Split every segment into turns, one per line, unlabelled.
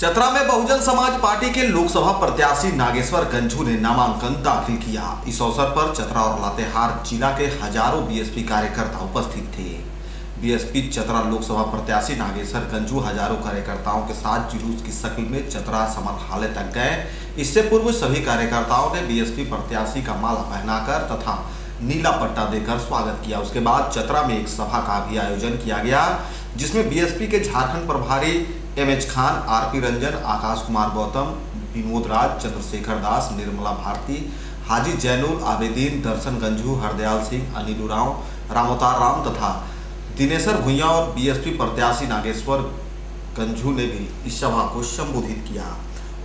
चतरा में बहुजन समाज पार्टी के लोकसभा प्रत्याशी नागेश्वर गंझू ने नामांकन दाखिल किया। इस अवसर पर चतरा और लातेहार जिला के हजारों बीएसपी कार्यकर्ता उपस्थित थे। बीएसपी चतरा लोकसभा प्रत्याशी नागेश्वर गंझू हजारों कार्यकर्ताओं के साथ जुलूस की शक्ल में चतरा समाहरणालय तक गए। इससे पूर्व सभी कार्यकर्ताओं ने बीएसपी प्रत्याशी का माला पहनाकर तथा नीला पट्टा देकर स्वागत किया। उसके बाद चतरा में एक सभा का भी आयोजन किया गया, जिसमें बीएसपी के झारखंड प्रभारी एमएच खान, आरपी रंजन, आकाश कुमार गौतम, विनोद राज, चंद्रशेखर दास, निर्मला भारती, हाजी जैनुल आबेदीन, दर्शन गंझू, हरदयाल सिंह, अनिल उरांव, रामोतार राम तथा दिनेश्वर भुइयां और बीएसपी प्रत्याशी नागेश्वर गंझू ने भी इस सभा को संबोधित किया।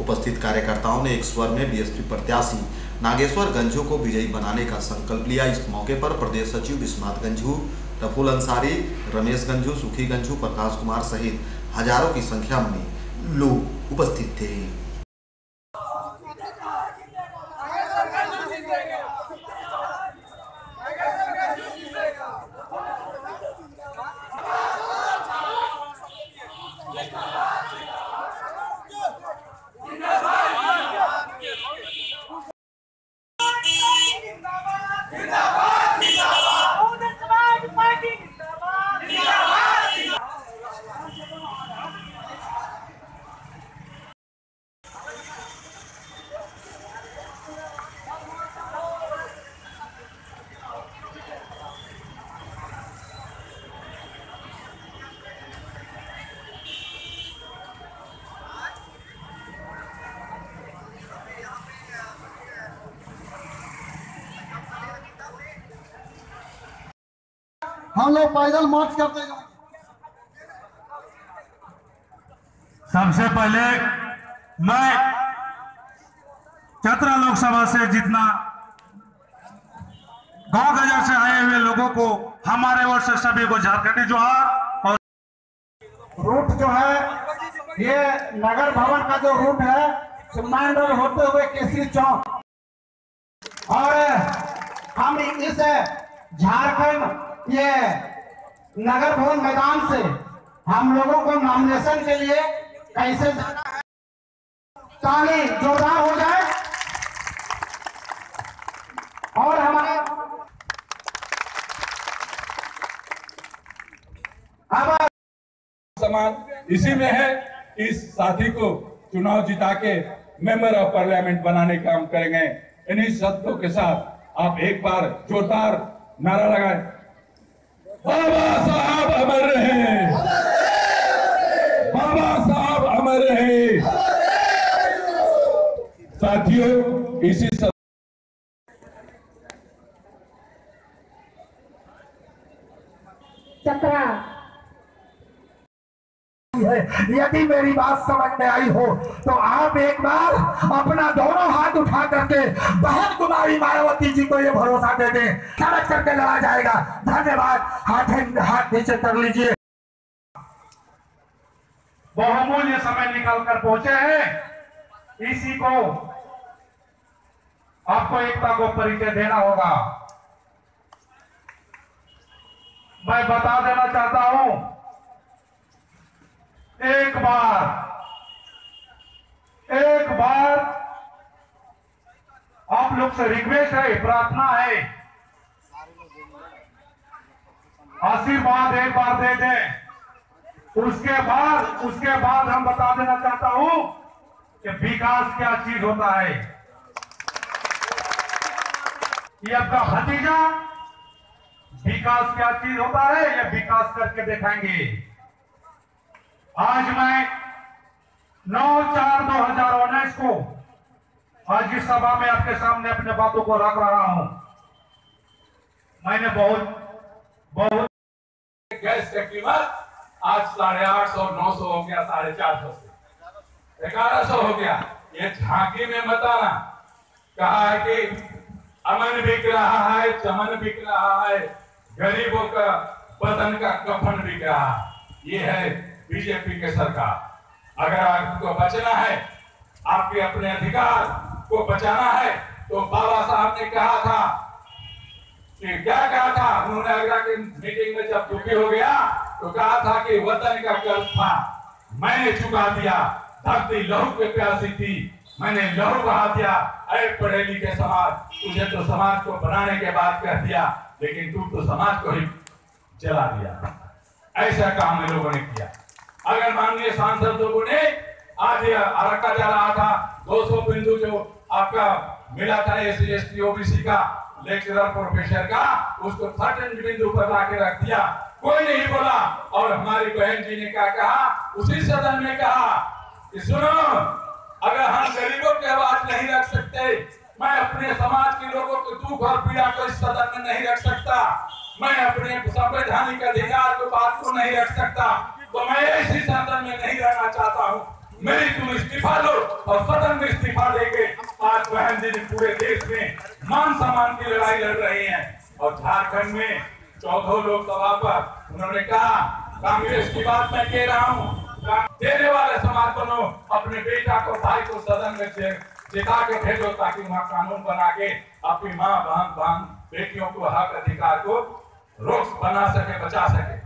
उपस्थित कार्यकर्ताओं ने एक स्वर में बीएसपी प्रत्याशी नागेश्वर गंझू को विजयी बनाने का संकल्प लिया। इस मौके पर प्रदेश सचिव विश्वनाथ गंझू, रफुल अंसारी, रमेश गंझू, सुखी गंझू, प्रकाश कुमार सहित हजारों की संख्या में लोग उपस्थित थे।
हम लोग पैदल मार्च करते जाएंगे।
सबसे पहले मैं चतरा लोकसभा से जितना गांव गजर से आए हुए लोगों को, हमारे ओर से सभी को झारखंडी जोहार। और
रूट जो है ये नगर भवन का जो रूट है सुमान रोड होते हुए केसरी चौक, और हम इस झारखंड ये नगर भवन मैदान से हम लोगों को नॉमिनेशन के लिए कैसे जाना है, ताली जोरदार हो जाए। और हमारे
समाज इसी में है। इस साथी को चुनाव जिता के मेंबर ऑफ पार्लियामेंट बनाने का काम करेंगे। इन्हीं शब्दों के साथ आप एक बार जोरदार नारा लगाएं, बाबा साहब अमर रहे, बाबा साहब अमर रहे। साथियों, इसी
चतरा यदि मेरी बात समझ में आई हो तो आप एक बार अपना दोनों हाथ उठा करके बहन कुमारी मायावती जी को ये भरोसा दे दें, समझ करके लड़ा जाएगा। धन्यवाद। हाथ नीचे कर लीजिए।
बहुमूल्य समय निकाल कर पहुंचे हैं, इसी को आपको एकता को परिचय देना होगा। मैं बता देना चाहता हूं, एक बार आप लोग से रिक्वेस्ट है, प्रार्थना है, आशीर्वाद एक बार दे दें। उसके बाद हम बता देना चाहता हूं कि विकास क्या चीज होता है। ये आपका भतीजा विकास क्या चीज होता है, ये विकास करके दिखाएंगे। आज मैं 9/4/2019 को आज इस सभा में आपके सामने अपने बातों को रख रहा हूं। मैंने बहुत
गैस की कीमत आज 850 900 हो गया, 450 से 1100 हो गया। ये झांकी में मत आना। कहा है कि अमन बिक रहा है, चमन बिक रहा है, गरीबों का बदन का कफन बिक रहा है। ये है बीजेपी के सरकार। अगर आपको बचना है, आपके अपने अधिकार को बचाना है, तो बाबा साहब ने कहा था कि क्या कहा था उन्होंने, आगरा की मीटिंग में जब दुखी हो गया तो कहा था कि वतन का कर्ज था मैंने चुका दिया, धरती लहू के प्यासी थी, मैंने लहू बहा दिया। अरे पढ़े लिखे समाज, तुझे तो समाज को बनाने के बाद कह दिया, लेकिन तू तो समाज को ही जला दिया। ऐसा काम इन लोगों ने किया। अगर माननीय सांसद लोगों ने आज रखा जा रहा था 200 बिंदु जो आपका मिला था एससी एसटी ओबीसी का लेक्चरर प्रोफेसर का, उसको 13 बिंदु पर लाके रख दिया, कोई नहीं बोला। और हमारी बहन जी ने क्या कहा, उसी सदन में कहा कि सुनो, अगर हम गरीबों की आवाज नहीं रख सकते, मैं अपने समाज के लोगों के दुख और पीड़ा को इस सदन में नहीं रख सकता, मैं अपने संवैधानिक अधिकार को बात को नहीं रख सकता, तो मैं इसी सदन में नहीं रहना चाहता हूँ। मेरी तुम इस्तीफा लो और सदन में इस्तीफा देके आज बहन जी पूरे देश में मान सम्मान की लड़ाई लड़ रही हैं। और झारखंड में 14 लोकसभा पर उन्होंने कहा, कांग्रेस की बात मैं कह रहा हूँ, देने वाले समाज बनो, अपने बेटा को भाई को सदन में जिता के भेजो, ताकि वहाँ कानून बना के अपनी माँ बहन बेटियों को हक अधिकार को रोक बना सके, बचा सके।